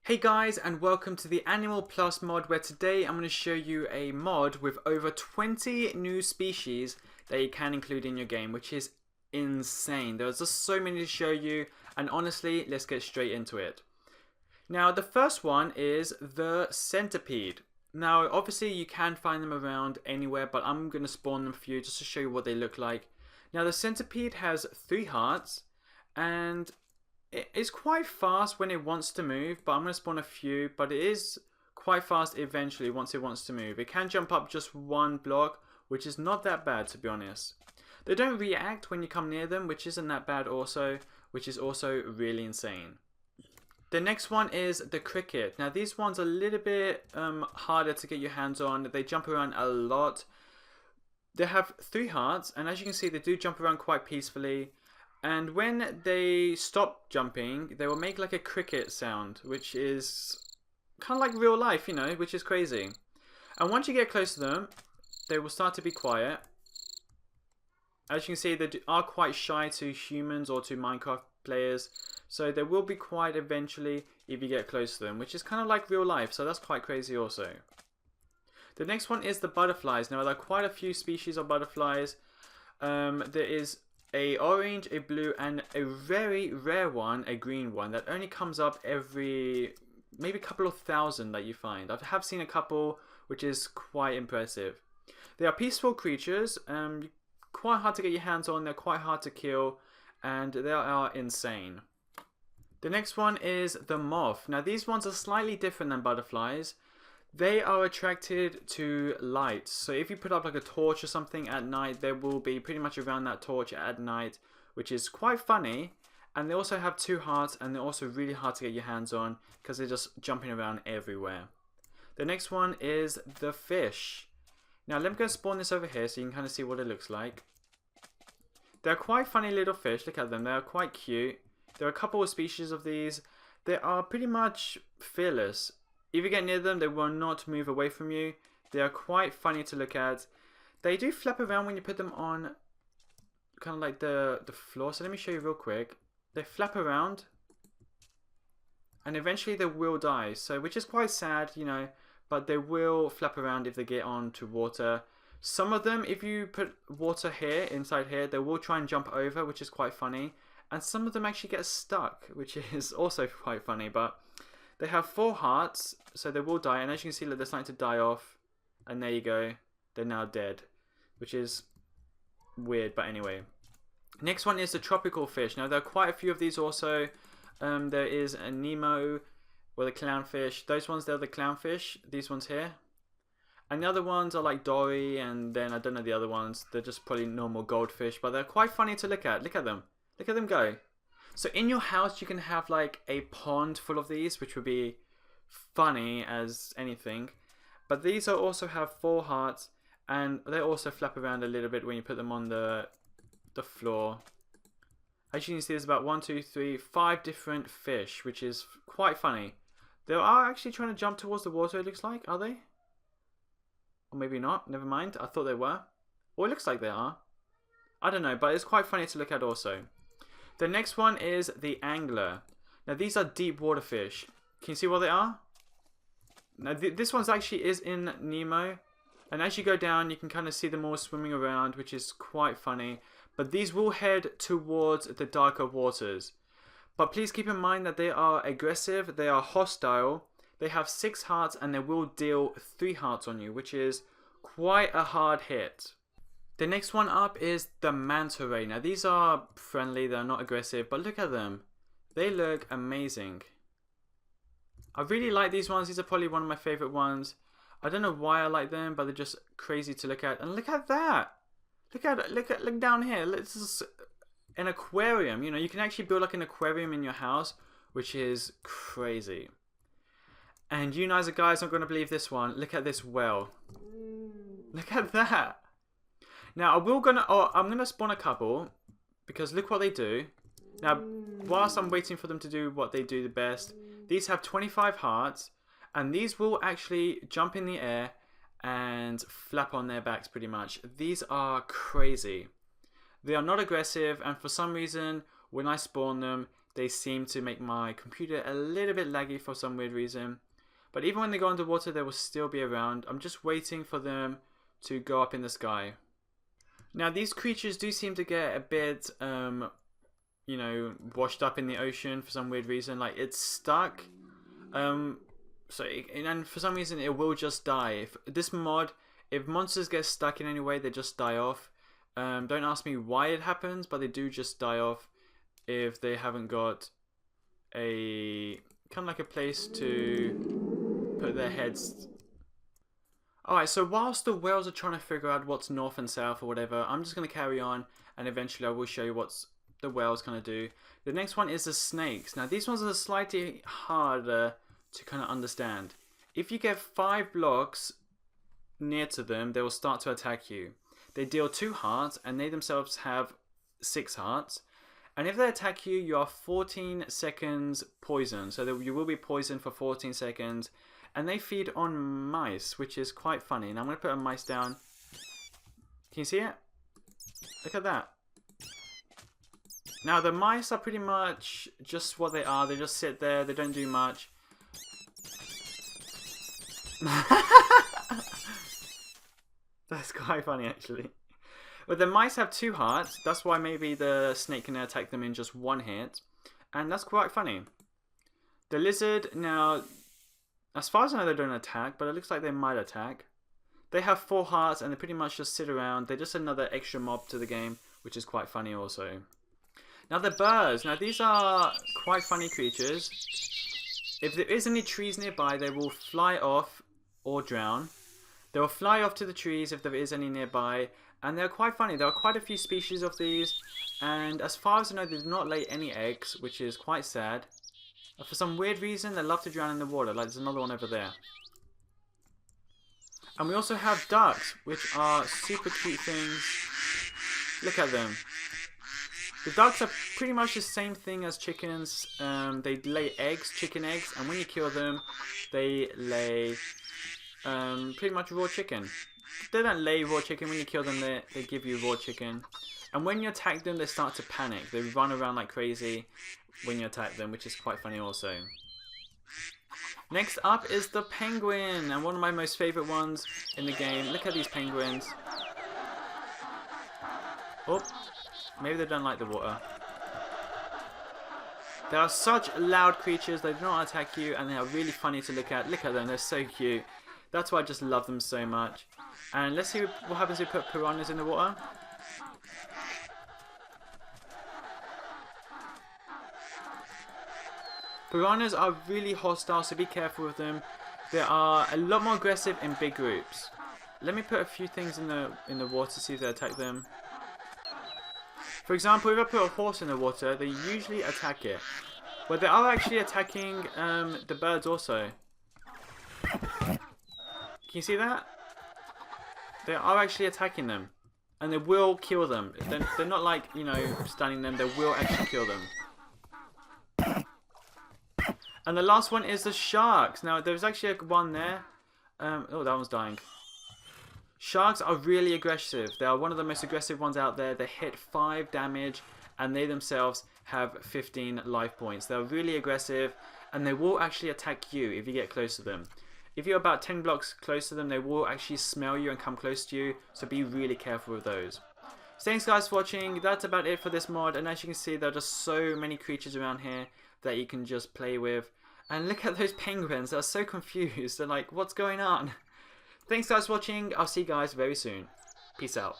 Hey guys, and welcome to the Animal Plus mod, where today I'm going to show you a mod with over 20 new species that you can include in your game, which is insane. There's just so many to show you, and honestly, let's get straight into it. Now, the first one is the centipede. Now, obviously you can find them around anywhere, but I'm going to spawn them for you just to show you what they look like. Now, the centipede has 3 hearts, and it's quite fast when it wants to move, but I'm going to spawn a few, but it is quite fast eventually once it wants to move. It can jump up just 1 block, which is not that bad, to be honest. They don't react when you come near them, which isn't that bad also, which is also really insane. The next one is the cricket. Now, these ones are a little bit harder to get your hands on. They jump around a lot. They have 3 hearts, and as you can see, they do jump around quite peacefully. And when they stop jumping, they will make like a cricket sound, which is kind of like real life, you know, which is crazy. And once you get close to them, they will start to be quiet. As you can see, they are quite shy to humans or to Minecraft players. So they will be quiet eventually if you get close to them, which is kind of like real life. So that's quite crazy also. The next one is the butterflies. Now, there are quite a few species of butterflies. There is a orange, a blue, and a very rare one, a green one, that only comes up every maybe a couple of thousand that you find. I have seen a couple, which is quite impressive. They are peaceful creatures, quite hard to get your hands on, they're quite hard to kill, and they are insane. The next one is the moth. Now, these ones are slightly different than butterflies. They are attracted to light. So if you put up like a torch or something at night, they will be pretty much around that torch at night, which is quite funny. And they also have 2 hearts, and they're also really hard to get your hands on because they're just jumping around everywhere. The next one is the fish. Now, let me go spawn this over here so you can kind of see what it looks like. They're quite funny little fish. Look at them. They're quite cute. There are a couple of species of these. They are pretty much fearless. If you get near them, they will not move away from you. They are quite funny to look at. They do flap around when you put them on kind of like the floor. So let me show you real quick. They flap around, and eventually they will die. So, which is quite sad, you know, but they will flap around if they get onto water. Some of them, if you put water here, inside here, they will try and jump over, which is quite funny. And some of them actually get stuck, which is also quite funny. But they have 4 hearts, so they will die. And as you can see, they're starting to die off. And there you go. They're now dead, which is weird. But anyway. Next one is the tropical fish. Now, there are quite a few of these also. There is a Nemo, or the clownfish. Those ones, they're the clownfish. These ones here. And the other ones are like Dory, and then I don't know the other ones. They're just probably normal goldfish. But they're quite funny to look at. Look at them. Look at them go. So in your house, you can have like a pond full of these, which would be funny as anything. But these also have 4 hearts, and they also flap around a little bit when you put them on the floor. As you can see, there's about 1, 2, 3, 5 different fish, which is quite funny. They are actually trying to jump towards the water, it looks like. Are they? Or maybe not. Never mind. I thought they were. Or it looks like they are. I don't know, but it's quite funny to look at also. The next one is the angler. Now, these are deep water fish. Can you see what they are? Now, this one's actually is in Nemo. And as you go down, you can kind of see them all swimming around, which is quite funny. But these will head towards the darker waters. But please keep in mind that they are aggressive, they are hostile, they have 6 hearts, and they will deal 3 hearts on you, which is quite a hard hit. The next one up is the manta ray. Now, these are friendly, they're not aggressive, but look at them. They look amazing. I really like these ones. These are probably one of my favorite ones. I don't know why I like them, but they're just crazy to look at. And look at that. Look down here. This is an aquarium. You know, you can actually build like an aquarium in your house, which is crazy. And you guys aren't going to believe this one. Look at this whale. Look at that. Now, I'm gonna spawn a couple, because look what they do. Now, whilst I'm waiting for them to do what they do the best, these have 25 hearts, and these will actually jump in the air and flap on their backs pretty much. These are crazy. They are not aggressive, and for some reason, when I spawn them, they seem to make my computer a little bit laggy for some weird reason. But even when they go underwater, they will still be around. I'm just waiting for them to go up in the sky. Now, these creatures do seem to get a bit, you know, washed up in the ocean for some weird reason. Like, it's stuck. And for some reason, it will just die. If this mod, if monsters get stuck in any way, they just die off. Don't ask me why it happens, but they do just die off if they haven't got a kind of like a place to put their heads. Alright, so whilst the whales are trying to figure out what's north and south or whatever, I'm just going to carry on, and eventually I will show you what the whales kind of do. The next one is the snakes. Now these ones are slightly harder to kind of understand. If you get 5 blocks near to them, they will start to attack you. They deal 2 hearts, and they themselves have 6 hearts. And if they attack you, you are 14 seconds poisoned. So you will be poisoned for 14 seconds. And they feed on mice, which is quite funny. Now I'm going to put a mice down. Can you see it? Look at that. Now the mice are pretty much just what they are. They just sit there. They don't do much. That's quite funny actually. But the mice have 2 hearts. That's why maybe the snake can attack them in just 1 hit. And that's quite funny. The lizard, now, as far as I know, they don't attack, but it looks like they might attack. They have 4 hearts, and they pretty much just sit around. They're just another extra mob to the game, which is quite funny also. Now the birds. Now these are quite funny creatures. If there is any trees nearby, they will fly off or drown. They will fly off to the trees if there is any nearby. And they're quite funny. There are quite a few species of these. And as far as I know, they do not lay any eggs, which is quite sad. For some weird reason, they love to drown in the water. Like there's another one over there. And we also have ducks, which are super cute things. Look at them. The ducks are pretty much the same thing as chickens. They lay eggs, chicken eggs. And when you kill them, they lay pretty much raw chicken. They don't lay raw chicken. When you kill them, they give you raw chicken. And when you attack them, they start to panic. They run around like crazy when you attack them, which is quite funny also. Next up is the penguin, and one of my most favourite ones in the game. Look at these penguins. Oh, maybe they don't like the water. They are such loud creatures. They do not attack you, and they are really funny to look at. Look at them. They're so cute. That's why I just love them so much. And let's see what happens if we put piranhas in the water. Piranhas are really hostile, so be careful with them. They are a lot more aggressive in big groups. Let me put a few things in the water to see if they attack them. For example, if I put a horse in the water, they usually attack it. But they are actually attacking the birds also. Can you see that? They are actually attacking them. And they will kill them. They're not like, you know, stunning them. They will actually kill them. And the last one is the sharks. Now, there's actually one there. Oh, that one's dying. Sharks are really aggressive. They are one of the most aggressive ones out there. They hit 5 damage, and they themselves have 15 life points. They're really aggressive, and they will actually attack you if you get close to them. If you're about 10 blocks close to them, they will actually smell you and come close to you. So be really careful with those. So thanks guys for watching. That's about it for this mod. And as you can see, there are just so many creatures around here that you can just play with. And look at those penguins. They're so confused. They're like, what's going on? Thanks guys for watching. I'll see you guys very soon. Peace out.